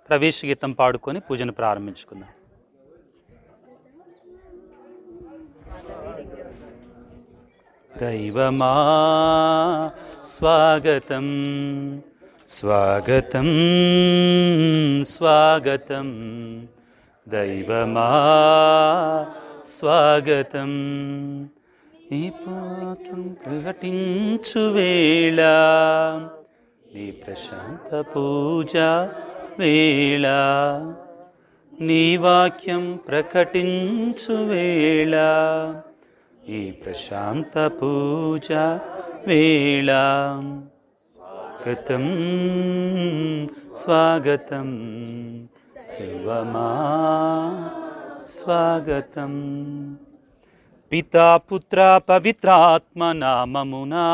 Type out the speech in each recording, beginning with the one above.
ప్రవేశ గీతం పాడుకొని పూజను ప్రారంభించుకుందాం. దైవమా స్వాగతం స్వాగతం స్వాగతం, దైవమా స్వాగతం. నీ పాఠం ప్రకటించు వేళ, నీ ప్రశాంత పూజ వేళ, నీ వాక్యం ప్రకటించు వేళ, ఈ ప్రశాంత పూజ వేళ. స్వాగతం స్వాగతం శివమా స్వాగతం. పితా పుత్ర పవిత్రాత్మ నామమునా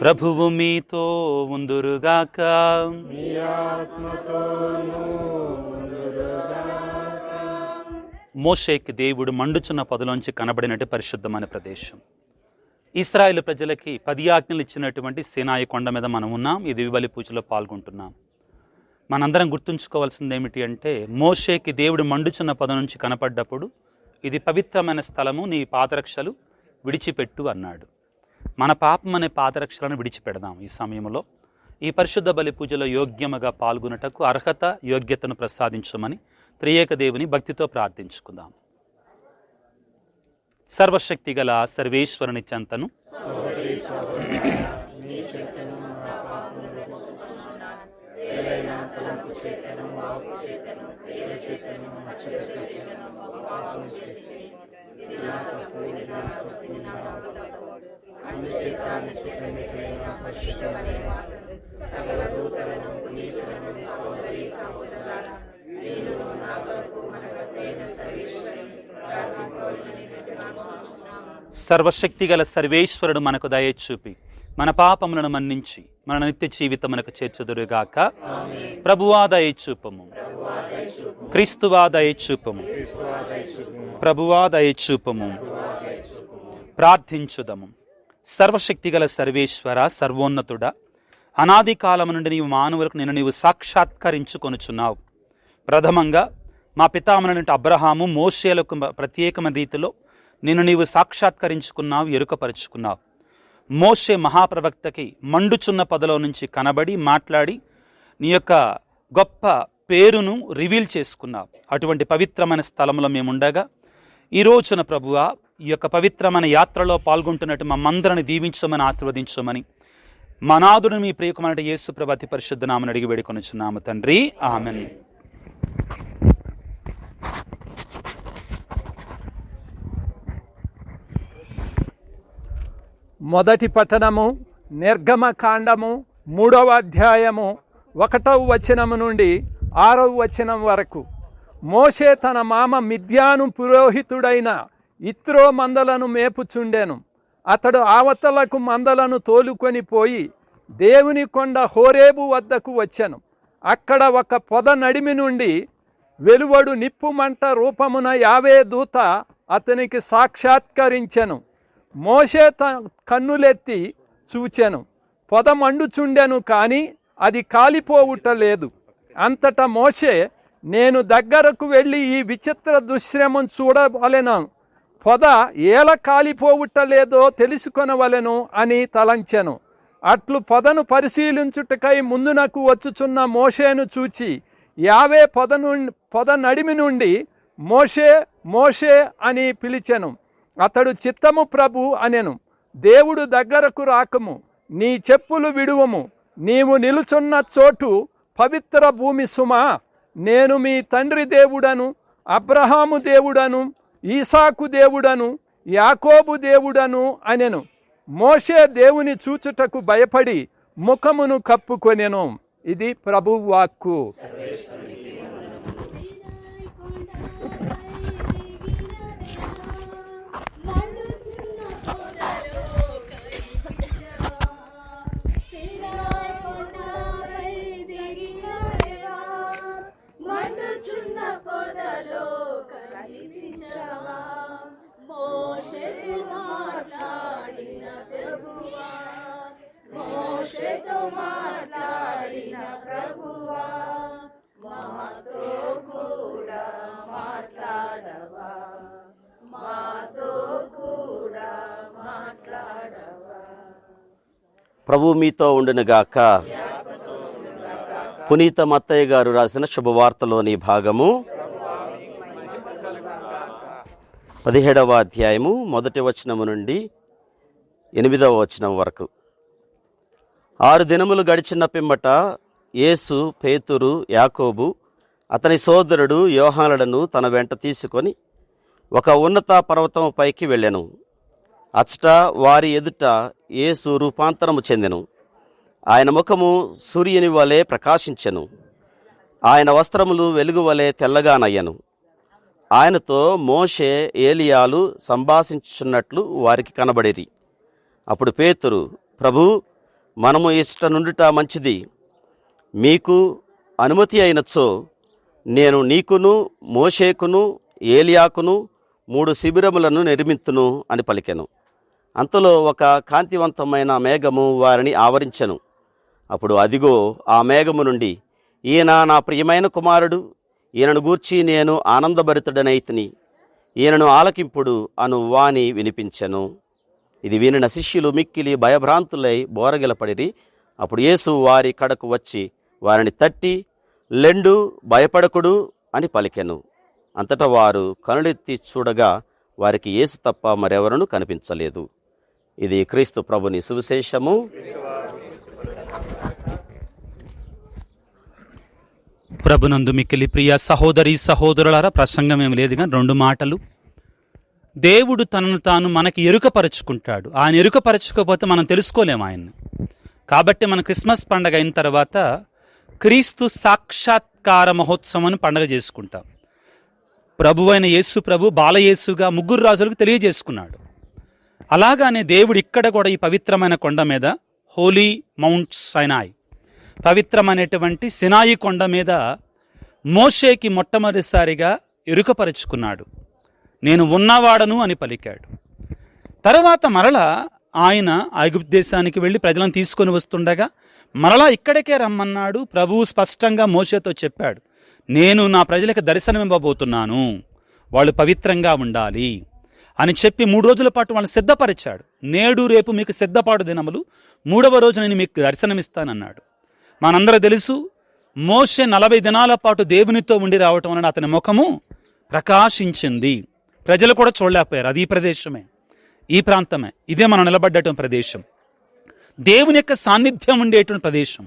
ప్రభువు మీతో ఉందురుగాక. మోషేకి దేవుడు మండుచున్న పొదలోంచి కనబడినట్టు పరిశుద్ధమైన ప్రదేశం. ఇశ్రాయేలు ప్రజలకి 10 ఆజ్ఞలు ఇచ్చినటువంటి సీనాయి కొండ మీద మనం ఉన్నాం. ఈ దివ్యబలి పూజలో పాల్గొంటున్నాం. మనందరం గుర్తుంచుకోవాల్సింది ఏమిటి అంటే, మోషేకి దేవుడు మండుచున్న పొద నుంచి కనపడ్డప్పుడు ఇది పవిత్రమైన స్థలము, నీ పాదరక్షలు విడిచిపెట్టు అన్నాడు. మన పాపం అనే పాదరక్షలను విడిచిపెడదాం. ఈ సమయంలో ఈ పరిశుద్ధ బలి పూజలో యోగ్యముగా పాల్గొనుటకు అర్హత యోగ్యతను ప్రసాదించమని త్రియేక దేవుని భక్తితో ప్రార్థించుకుందాం. సర్వశక్తి గల సర్వేశ్వరుని చెంతను సర్వశక్తి గల సర్వేశ్వరుడు మనకు దయ చూపి మన పాపములను మన్నించి మన నిత్య జీవితమునకు చేర్చుదురుగాక. ప్రభువా దయ చూపము, క్రీస్తువా దయ చూపము, ప్రభువా దయ చూపము. ప్రార్థించుదము. సర్వశక్తి గల సర్వేశ్వర, సర్వోన్నతుడా, అనాది కాలము నుండి నీవు మానవులకు నీవు సాక్షాత్కరించుకొనుచున్నావు. ప్రథమంగా మా పితామహులైన అబ్రహాము, మోషేలకు ప్రత్యేకమైన రీతిలో నీవు సాక్షాత్కరించుకున్నావు, ఎరుకపరుచుకున్నావు. మోషే మహాప్రవక్తకి మండుచున్న పొదలో నుంచి కనబడి మాట్లాడి నీ యొక్క గొప్ప పేరును రివీల్ చేసుకున్నావు. అటువంటి పవిత్రమైన స్థలంలో మేముండగా ఈ రోజున ప్రభువా, ఈ యొక్క పవిత్రమైన యాత్రలో పాల్గొంటున్నట్టు మమ్మందరిని దీవించమని ఆశీర్వదించమని మనాదుడు మీ ప్రియకుమారుడు యేసు ప్రభు అతి పరిశుద్ధ నామమున అడిగి వేడుకొనుచున్నాము తండ్రి, ఆమెన్. మొదటి పట్టణము నిర్గమకాండము 3వ అధ్యాయము 1వ వచనము నుండి 6వ వచనం వరకు. మోషే తన మామ మిద్యాను పురోహితుడైన ఇత్రో మందలను మేపుచుండెను. అతడు ఆవతలకు మందలను తోలుకొని పోయి దేవుని కొండ హోరేబు వద్దకు వచ్చెను. అక్కడ ఒక పొద నడిమి నుండి వెలువడు నిప్పుమంట రూపమున యావే దూత అతనికి సాక్షాత్కరించెను. మోషే కన్నులెత్తి చూచెను. పొద మండుచుండెను, కానీ అది కాలిపోవుట లేదు. అంతటా మోషే, నేను దగ్గరకు వెళ్ళి ఈ విచిత్ర దృశ్యము చూడవలెను, పొద ఏల కాలిపోవుట లేదో తెలుసుకొనవలెను అని తలంచెను. అట్లు పొదను పరిశీలించుటకై ముందునకు వచ్చుచున్న మోషేను చూచి యావే పొద నడిమి నుండి మోషే మోషే అని పిలిచెను. అతడు చిత్తము ప్రభు అనెను. దేవుడు దగ్గరకు రాకము, నీ చెప్పులు విడువము, నీవు నిలుచున్న చోటు పవిత్ర భూమి సుమా. నేను మీ తండ్రి దేవుడను, అబ్రహాము దేవుడను, ఈసాకు దేవుడను, యాకోబు దేవుడను అనెను. మోషే దేవుని చూచుటకు భయపడి ముఖమును కప్పుకొనెను. ఇది ప్రభువు వాక్కు. మోషేతో మాట్లాడిన ప్రభువా, ప్రభు మీతో ఉండునుగాక. పునీత మత్తయ్య గారు రాసిన శుభవార్తలోని భాగము 17వ అధ్యాయము 1వ వచనము నుండి 8వ వచనం వరకు. 6 దినములు గడిచిన పిమ్మట యేసు పేతురు, యాకోబు, అతని సోదరుడు యోహానులను తన వెంట తీసుకొని ఒక ఉన్నత పర్వతం పైకి వెళ్ళెను. అచ్చట వారి ఎదుట యేసు రూపాంతరము చెందెను. ఆయన ముఖము సూర్యుని వలె ప్రకాశించెను. ఆయన వస్త్రములు వెలుగు వలె తెల్లగానయ్యను. ఆయనతో మోషే, ఏలియాలు సంభాషించుచున్నట్లు వారికి కనబడిరి. అప్పుడు పేతురు, ప్రభు, మనము ఇష్ట నుండుట మంచిది. మీకు అనుమతి అయినచో నేను నీకును, మోషేకును, ఏలియాకును 3 శిబిరములను నిర్మింతును అని పలికెను. అంతలో ఒక కాంతివంతమైన మేఘము వారిని ఆవరించెను. అప్పుడు అదిగో, ఆ మేఘము నుండి, ఈయన నా ప్రియమైన కుమారుడు, ఈయనను గూర్చి నేను ఆనందభరితుడనైతిని, ఈయనను ఆలకింపుడు అను వాణి వినిపించెను. ఇది వినిన శిష్యులు మిక్కిలి భయభ్రాంతులై బోరగిలపడిరి. అప్పుడు యేసు వారి కడకు వచ్చి వారిని తట్టి, లెండు, భయపడకుడు అని పలికెను. అంతటా వారు కనులెత్తి చూడగా వారికి యేసు తప్ప మరెవరూ కనిపించలేదు. ఇది క్రీస్తు ప్రభుని సువిశేషము. ప్రభునందు మిక్కిలి ప్రియ సహోదరి సహోదరులారా, ప్రసంగం ఏమి లేదు కానీ 2 మాటలు. దేవుడు తనను తాను మనకి ఎరుకపరచుకుంటాడు. ఆయన ఎరుకపరచుకోకపోతే మనం తెలుసుకోలేము ఆయన్ని. కాబట్టి మన క్రిస్మస్ పండగ అయిన తర్వాత క్రీస్తు సాక్షాత్కార మహోత్సవం అని పండగ చేసుకుంటాం. ప్రభు అయిన యేసు ప్రభు బాలయేసుగా 3 రాజులకు తెలియజేసుకున్నాడు. అలాగానే దేవుడు ఇక్కడ కూడా ఈ పవిత్రమైన కొండ మీద, హోలీ మౌంట్ సైనాయ్, పవిత్రమైనటువంటి సినాయి కొండ మీద మోషేకి మొట్టమొదటిసారిగా ఎరుకపరుచుకున్నాడు. నేను ఉన్నవాడను అని పలికాడు. తర్వాత మరలా ఆయన ఐగుప్తు దేశానికి వెళ్ళి ప్రజలను తీసుకొని వస్తుండగా మరలా ఇక్కడికే రమ్మన్నాడు. ప్రభువు స్పష్టంగా మోషేతో చెప్పాడు, నేను నా ప్రజలకు దర్శనమివ్వబోతున్నాను, వాళ్ళు పవిత్రంగా ఉండాలి అని చెప్పి 3 రోజుల పాటు వాళ్ళని సిద్ధపరిచాడు. నేడు రేపు మీకు సిద్ధపాటు దినములు, 3వ రోజు నేను మీకు దర్శనమిస్తానన్నాడు. మనందరూ తెలుసు, మోషే 40 దినాల పాటు దేవునితో ఉండి రావటం వలన అతని ముఖము ప్రకాశించింది. ప్రజలు కూడా చూడలేకపోయారు. అది ఈ ప్రదేశమే, ఈ ప్రాంతమే, ఇదే మనం నిలబడ్డటువంటి ప్రదేశం, దేవుని యొక్క సాన్నిధ్యం ఉండేటువంటి ప్రదేశం.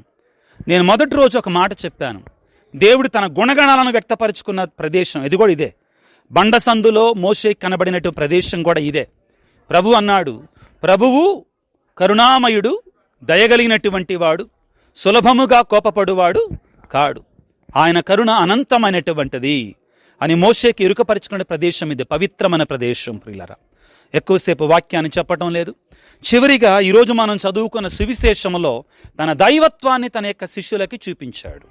నేను మొదటి రోజు ఒక మాట చెప్పాను, దేవుడు తన గుణగణాలను వ్యక్తపరుచుకున్న ప్రదేశం ఇది కూడా ఇదే. బండసందులో మోషే కనబడినటువంటి ప్రదేశం కూడా ఇదే. ప్రభు అన్నాడు, ప్రభువు కరుణామయుడు, దయగలిగినటువంటి వాడు, సులభముగా కోపపడువాడు కాడు, ఆయన కరుణ అనంతమైనటువంటిది అని మోషేకి ఇరుకపరుచుకునే ప్రదేశం ఇది, పవిత్రమైన ప్రదేశం. ప్రియులారా, ఎక్కువసేపు వాక్యాన్ని చెప్పటం లేదు. చివరిగా ఈరోజు మనం చదువుకున్న సువిశేషములో తన దైవత్వాన్ని తన యొక్క శిష్యులకి చూపించాడు.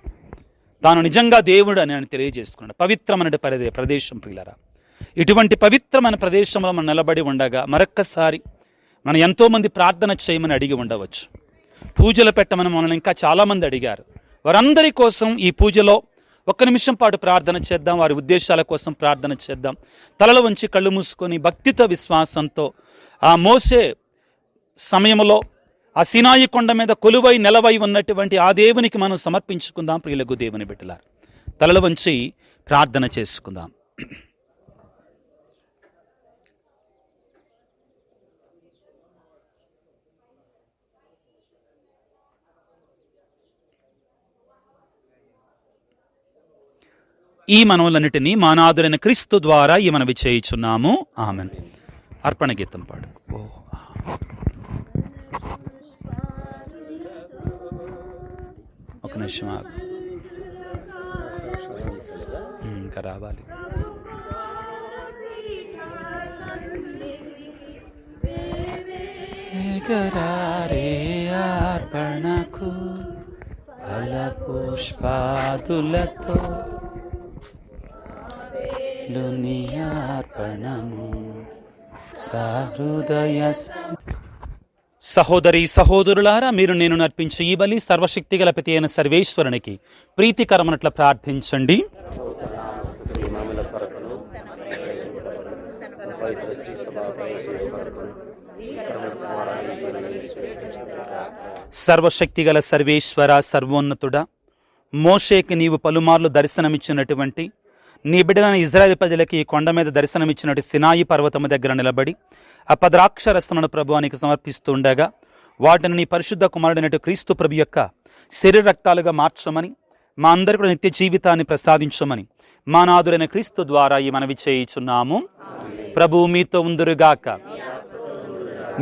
తాను నిజంగా దేవుడు అని ఆయన తెలియజేసుకున్నాడు. పవిత్రమైన ప్రదేశం. ప్రియులారా, ఇటువంటి పవిత్రమైన ప్రదేశంలో మనం నిలబడి ఉండగా మరొక్కసారి మనం ఎంతోమంది ప్రార్థన చేయమని అడిగి ఉండవచ్చు. పూజలు పెట్టమని మనల్ని ఇంకా చాలామంది అడిగారు. వారందరి కోసం ఈ పూజలో 1 నిమిషం పాటు ప్రార్థన చేద్దాం. వారి ఉద్దేశాల కోసం ప్రార్థన చేద్దాం. తలలు వంచి కళ్ళు మూసుకొని భక్తితో, విశ్వాసంతో ఆ మోసే సమయంలో ఆ సినాయి కొండ మీద కొలువై నెలవై ఉన్నటువంటి ఆ దేవునికి మనం సమర్పించుకుందాం. ప్రియులకు దేవుని బిడ్డలారా, తలలు వంచి ప్రార్థన చేసుకుందాం. ఈ మనవులన్నిటినీ మానాదురైన క్రీస్తు ద్వారా ఈ మనవి చేయుచున్నాము. ఆమెన్. అర్పణ గీతం పాడు. ఒక నిమిషం ఆగు, ఇంకా రావాలి. అర్పణకు ఫల పుష్పాదులతో అర్పణము సహృదయ సహోదరి సహోదరులారా, మీరు నేను నర్పించే ఈ బలి సర్వశక్తి గల పిత అయిన సర్వేశ్వరునికి ప్రీతికరమనట్ల ప్రార్థించండి. సర్వశక్తి గల సర్వేశ్వర, సర్వోన్నతుడా, మోషేకి నీవు పలుమార్లు దర్శనమిచ్చినటువంటి నీ బిడ్డలైన ఇజ్రాయేల్ ప్రజలకి ఈ కొండ మీద దర్శనమిచ్చినట్టు సినాయి పర్వతము దగ్గర నిలబడి అపద్రాక్షరసమును ప్రభువానికి సమర్పిస్తుండగా వాటిని నీ పరిశుద్ధ కుమారుడైనటు క్రీస్తు ప్రభు యొక్క శరీర రక్తాలుగా మార్చమని, మా అందరికీ కూడా నిత్య జీవితాన్ని ప్రసాదించమని మా నాథుడైన క్రీస్తు ద్వారా ఈ మనవి చేయుచున్నాము. ప్రభువు మీతో ఉందురుగాక.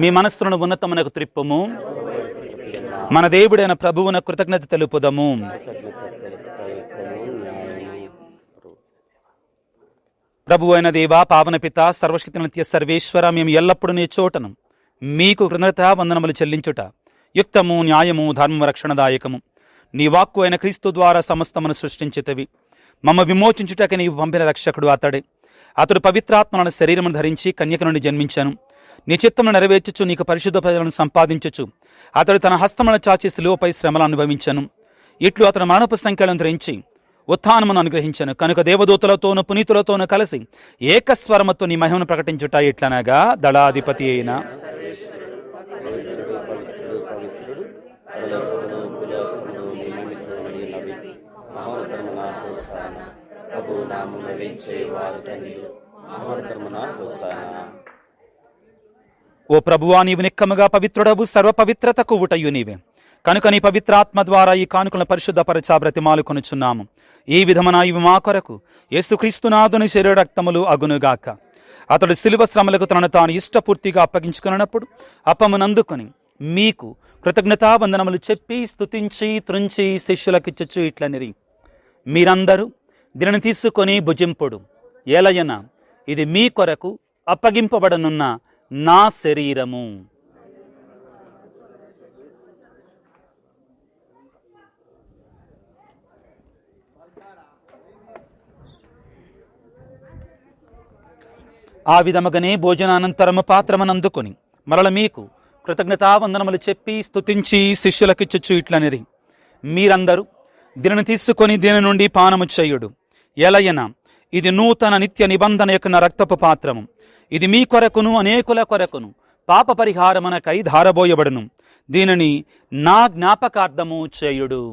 మీ మనస్సులను ఉన్నతమునకు త్రిప్పుము. మన దేవుడైన ప్రభువున కృతజ్ఞత తెలుపుదము. ప్రభు అయిన దేవా, పావన పిత, సర్వశక్తి నిత్య సర్వేశ్వర, మేము ఎల్లప్పుడూ నీ చోటను మీకు కృతజ్ఞతా వందనములు చెల్లించుట యుక్తము, న్యాయము, ధర్మము, రక్షణదాయకము. నీ వాక్కు అయిన క్రీస్తు ద్వారా సమస్తమును సృష్టించితవి. మమ్మ విమోచించుటకి నీవు పంపిన రక్షకుడు అతడే. అతడు పవిత్రాత్మలను శరీరమును ధరించి కన్యక నుండి జన్మించాను. నీ చిత్తమును నెరవేర్చుచు నీకు పరిశుద్ధ ప్రజలను సంపాదించుచు అతడు తన హస్తములను చాచి శిలువపై శ్రమలు అనుభవించను. ఇట్లు అతడు మరణపు సంఖ్యలను ధరించి ఉత్థానమును అనుగ్రహించను. కనుక దేవదూతలతోనూ పునీతులతోనూ కలిసి ఏకస్వరముతో నీ మహిమను ప్రకటించుట ఎట్లనగా, దళాధిపతి అయిన ఓ ప్రభువా, నీవు నిక్కముగా పవిత్రుడవు, సర్వ పవిత్రతకు ఊటయు నీవే. కనుక నీ పవిత్రాత్మ ద్వారా ఈ కానుకలను పరిశుద్ధపరచా బ్రతిమాలు కొనుచున్నాము. ఈ విధమున ఇవి మా కొరకు యేసుక్రీస్తునాథుని శరీర రక్తములు అగునుగాక. అతడు శిలువ శ్రమలకు తనను తాను ఇష్టపూర్తిగా అప్పగించుకున్నప్పుడు అప్పమునందుకొని మీకు కృతజ్ఞతా వందనములు చెప్పి స్తుతించి త్రుంచి శిష్యులకిచ్చుచు ఇట్లనిరి, మీరందరూ దీనిని తీసుకొని భుజింపుడు. ఏలయన ఇది మీ కొరకు అప్పగింపబడనున్న నా శరీరము. ఆ విధముగానే భోజనానంతరము పాత్రమనందుకొని మరల మీకు కృతజ్ఞతావందనములు చెప్పి స్తుతించి శిష్యులకిచ్చుచు ఇట్లనిరి, మీరందరూ దీనిని తీసుకొని దీని నుండి పానము చేయుడు. ఎలయన ఇది నూతన నిత్య నిబంధన యొక్క నా రక్తపు పాత్రము. ఇది మీ కొరకును అనేకుల కొరకును పాప పరిహారమునకై ధారబోయబడును. దీనిని నా జ్ఞాపకార్థము చేయుడు.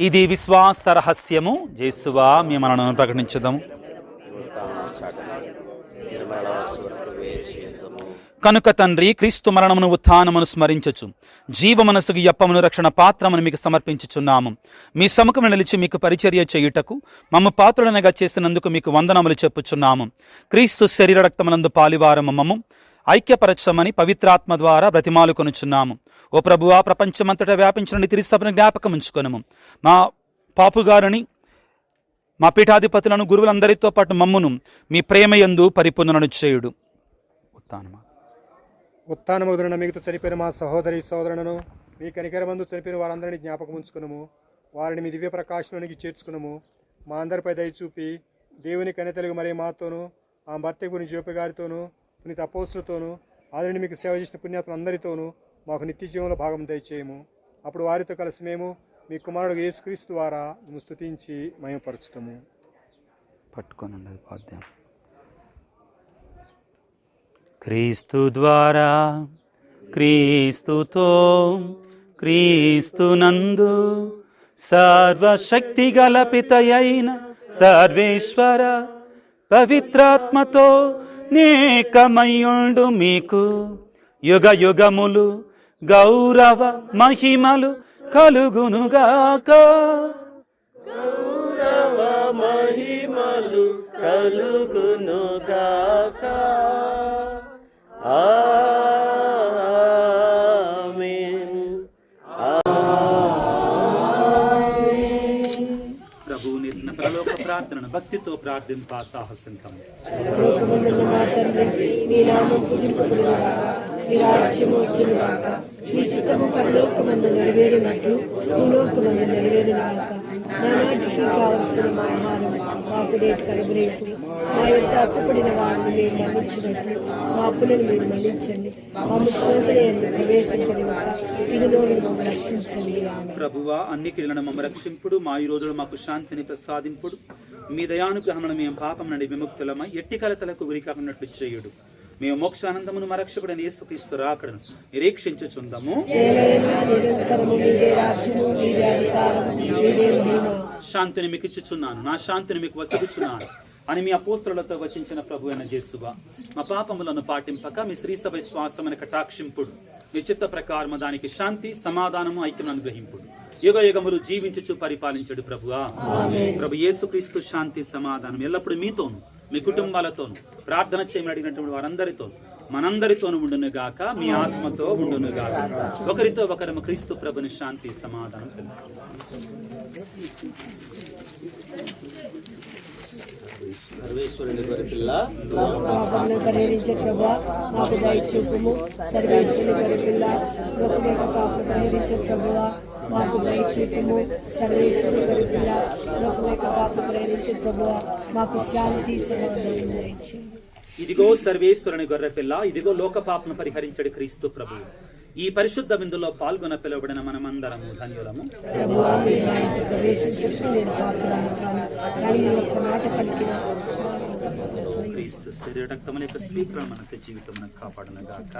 ఇది విశ్వాస రహస్యము. యేసువా, మీ మనను ప్రకటించుదాము. కనుక తండ్రి, క్రీస్తు మరణమును ఉత్థానమును స్మరించచ్చు జీవమనసుకు అప్పమును రక్షణ పాత్రమును మీకు సమర్పించుచున్నాము. మీ సముఖమును నిలిచి మీకు పరిచర్య చేయుటకు మమ్మ పాత్రులనగా చేసినందుకు మీకు వందనములు చెప్పుచున్నాము. క్రీస్తు శరీర రక్తములందు పాలివారము మమ్ము ఐక్యపరచమని పవిత్రాత్మ ద్వారా బ్రతిమాలు కొనుచున్నాము. ఓ ప్రభువా, ప్రపంచమంతటా వ్యాపించిన నీ తిరుసభను జ్ఞాపకం ఉంచుకొనుము. మా పాపుగారిని, మా పీఠాధిపతులను, గురువులందరితో పాటు మమ్మును మీ ప్రేమయందు పరిపూర్ణను చేయుడు. ఉత్థానమగుదున మిగతా చనిపోయిన మా సహోదరి సహోదరులను మీ కనికరమందు చనిపోయిన వారందరినీ జ్ఞాపకం ఉంచుకున్నాము. వారిని మీ దివ్య ప్రకాశంలోనికి చేర్చుకున్నాము. మా అందరిపై దయ చూపి దేవుని కనితలుగు మరి మాతోనూ, ఆ భర్త గురించి జ్యోపి గారితోనూ, పునీత అపోస్తులతోనూ, ఆదరణి మీకు సేవ చేసిన పుణ్యాత్ములందరితోనూ మాకు నిత్య జీవంలో భాగం దయచేయము. అప్పుడు వారితో కలిసి మేము మీ కుమారుడు యేసుక్రీస్తు ద్వారా మేము స్తుతించి మహిమపరచుతాము. పట్టుకోనండి పాద్యం. క్రీస్తు ద్వారా, క్రీస్తుతో, క్రీస్తునందు సర్వశక్తి గల పితయైన సర్వేశ్వర పవిత్రాత్మతో నేకమయ్యుండు మీకు యుగ యుగములు గౌరవ మహిమలు కలుగునుగాక. గౌరవ మహిమలు కలుగునుగాక. ప్రభువు నిర్ణ పరలోక ప్రార్థనను భక్తితో ప్రార్థింప సాహసింకము. నీ చిత్తము పరలోకమందు నెరవేరినట్లు భూలోకమందు నెరవేరుగాక. నానాటికి కావలసిన మా ఆహారం మాకు నేటి కనుగ్రహింపు. మా యొక్క అప్పుపడిన వారిని మేము మన్నించినట్లు మా అప్పులను మీరు మన్నించండి. మమ్మల్ని శోధనయందు ప్రవేశించనివ్వక కీడులో నుండి మమ్మల్ని రక్షించండి. ఆమేన్. ప్రభువా, అన్ని కీడులను మమ్మ రక్షింపుడు, మా ఈ రోజులు మాకు శాంతిని ప్రసాదింపుడు. మీ దయానుగ్రహమును మేము పాపం నుండి విముక్తులమై ఎట్టి కలతలకు గురి కాకున్నట్లు చేయుడు. మేము మోక్షానందమును మా రక్షకుడైన యేసుక్రీస్తు రాకడను నిరీక్షించుచుందము. శాంతిని మీకు ఇచ్చుచున్నాను, నా శాంతిని మీకు వసగుచున్నాను అని మీ అపోస్తలులతో వచించిన ప్రభు అయిన యేసువా, మా పాపములను పాటింపక మీ శ్రీసభ విశ్వాసమైన కటాక్షింపుడు. మీ చిత్త ప్రకారము దానికి శాంతి, సమాధానము, ఐక్యము అనుగ్రహింపుడు. యుగ యుగములు జీవించుచు పరిపాలించడు ప్రభువా. ప్రభు యేసుక్రీస్తు శాంతి సమాధానం ఎల్లప్పుడు మీతోను, మీ కుటుంబాలతోను, ప్రార్థన చేయమని అడిగినటువంటి వారందరితో, మనందరితోనూ ఉండును గాక, మీ ఆత్మతో ఉండును గాక. ఒకరితో ఒకరము క్రీస్తు ప్రభుని శాంతి సమాధానం కలుగు. సర్వేశ్వరుని గొర్రెపిల్ల పరిహరించే ప్రభా మాకు దయచూపుము. సర్వేశ్వరుని గొర్రెపిల్ల లోకమేక పాపను పరిహరించే ప్రభువా మాకు దయచూపుము. సర్వేశ్వరుని గొర్రెపిల్ల లోకమేక పాపను పరిహరించే ప్రభువా మాకు శాంతి సమాధానం దయచేయండి. ఇదిగో సర్వేశ్వరుని గొర్రెపిల్ల, ఇదిగో లోక పాపను పరిహరించడు క్రీస్తు ప్రభు. ఈ పరిశుద్ధ విందులో పాల్గొన పిలువబడిన మనమందరము ధన్యులము. ప్రభువా మీరు నా ఇంట ప్రవేశించటం నేను పాత్రను కాను, కానీ నేను ఒక్క మాట పలికిన క్రీస్తు శరీర రక్తముల యొక్క స్వీకరణ మన జీవితం కాపాడును గాక.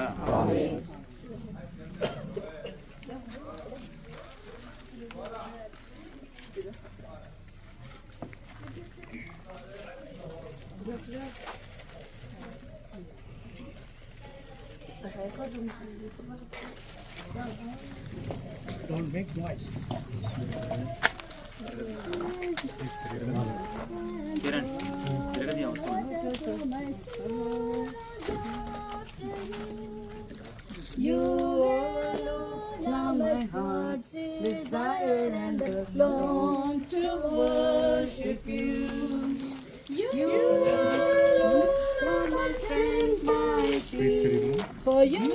Don't make noise. తిరగని అవసరం. You alone are my heart's desire and I long to worship you. You alone are my strength, my shield. For you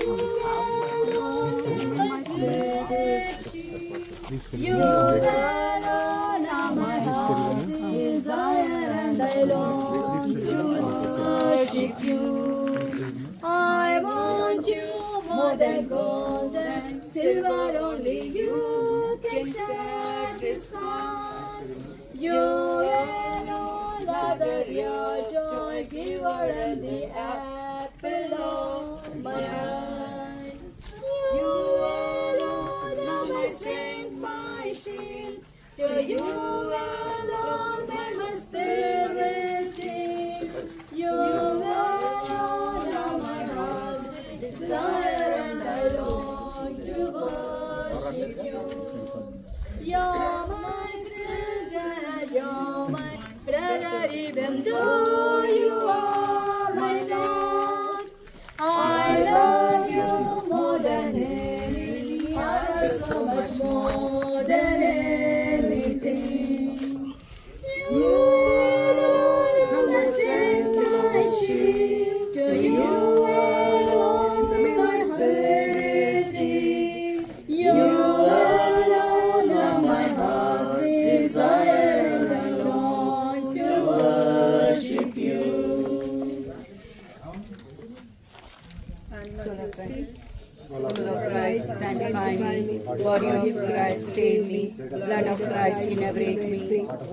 alone my liberty. You alone are my heart's desire and I long to worship you. I want you more than gold and silver, only you can satisfy. You alone are the real joy giver and the apple of my eye. You alone are my strength, my shield. To you alone may my spirit sing. You alone are my heart's desire and I long to worship you. You're my friend and you're my brother, even though you are my Lord. I love you more than anything, so much more than anything. You alone are my strength, my shield. To you alone may my spirit sing. You alone are my heart's desire and I long to worship you. Soul of Christ, sanctify me. Body of Christ, save me. Blood of Christ, inebriate me.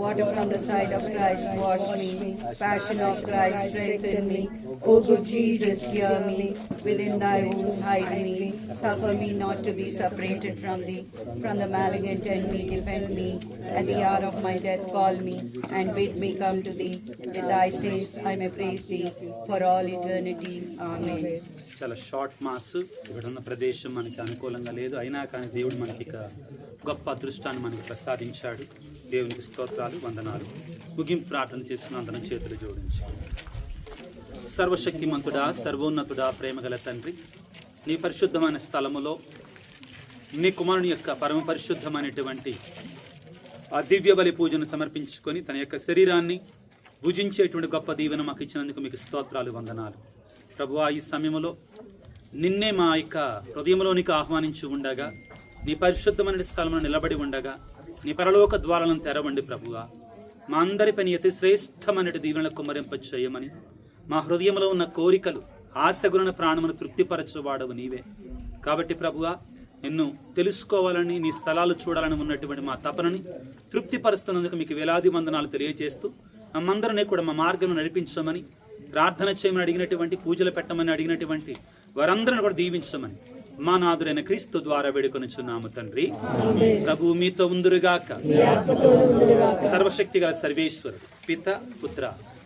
Water from the side of Christ, wash me. Passion of Christ, strengthen me. O good Jesus, hear me. Within thy wounds hide me. Suffer me not to be separated from thee. From the malignant enemy, defend me. At the hour of my death, call me and bid me come to thee. With thy saints, I may praise thee for all eternity. Amen. చాలా short mass. ఇక్కడ ఉన్న ప్రదేశం మనకి అనుకూలంగా లేదు, అయినా కానీ దేవుడు మనకి ఇక గొప్ప అదృష్టాన్ని మనకి ప్రసాదించాడు. దేవునికి స్తోత్రాలు, వందనాలు. ముగింపు ప్రార్థన చేస్తున్న అందరం చేతులు జోడించి. సర్వశక్తిమంతుడా, సర్వోన్నతుడా, ప్రేమగల తండ్రి, నీ పరిశుద్ధమైన స్థలములో నీ కుమారుని యొక్క పరమ పరిశుద్ధమైనటువంటి ఆ దివ్య బలి పూజను సమర్పించుకొని తన యొక్క శరీరాన్ని భుజించేటువంటి గొప్ప దీవెన మాకు ఇచ్చినందుకు మీకు స్తోత్రాలు, వందనాలు. ప్రభువా, ఈ సమయంలో నిన్నే మా యొక్క హృదయంలోనికి ఆహ్వానించి ఉండగా, నీ పరిశుద్ధమైన స్థలంలో నిలబడి ఉండగా, నీ పరలోక ద్వారాలను తెరవండి ప్రభువా. మా అందరి పని అతి శ్రేష్టమైన దీవెనలకు కుమ్మరింప చేయమని, మా హృదయంలో ఉన్న కోరికలు, ఆశగులను, ప్రాణమును తృప్తిపరచువాడవు నీవే. కాబట్టి ప్రభువా, నిన్ను తెలుసుకోవాలని, నీ స్థలాలు చూడాలని ఉన్నటువంటి మా తపనని తృప్తిపరుస్తున్నందుకు మీకు వేలాది వందనాలు తెలియజేస్తూ, మమ్మందరినీ కూడా మా మార్గంలో నడిపించమని, ప్రార్థన చేయమని అడిగినటువంటి, పూజలు పెట్టమని అడిగినటువంటి వారందరిని కూడా దీవించమని మా నాథుడైన క్రీస్తు ద్వారా వేడుకొనుచున్నాము తండ్రి. ప్రభు మీతో ఉందురుగాక. సర్వశక్తి గల సర్వేశ్వరుడు పిత, పుత్ర,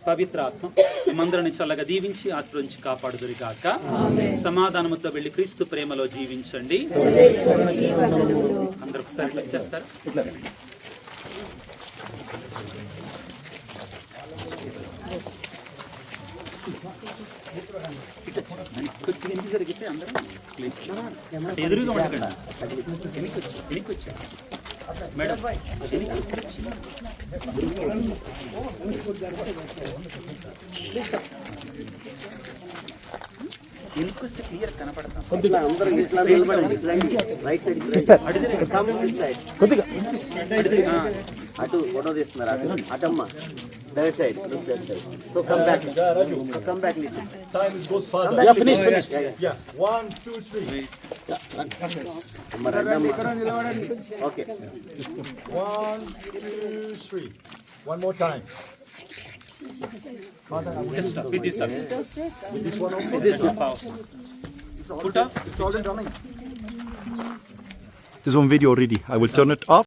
పవిత్రాత్మ మేమందరిని చల్లగా దీవించి ఆశ్రయించి కాపాడుదురుగాక. సమాధానముతో వెళ్ళి క్రీస్తు ప్రేమలో జీవించండి. అందరూ ఒకసారి వచ్చేస్తారు. కొద్దిగా ఇంటి జరిగితే అందరూ ప్లీజ్ ఎదురుగా ఉండకండి. వెనక్కి వచ్చా మేడం, వెనక్కి వస్తే క్లియర్ కనపడతాం. అటు ఫోటో తీస్తున్నారు. అటమ్మ that side, look that side. So come back, come back little. Time is good, Father. Yeah, finish. Yeah. 1, 2, 3. అమ్మ రండమ్మ. Okay. 1, 2, 3. One more time. Just with this up. With this one also. This is powerful. Put up. It's already running. It is on video already. I will turn it off.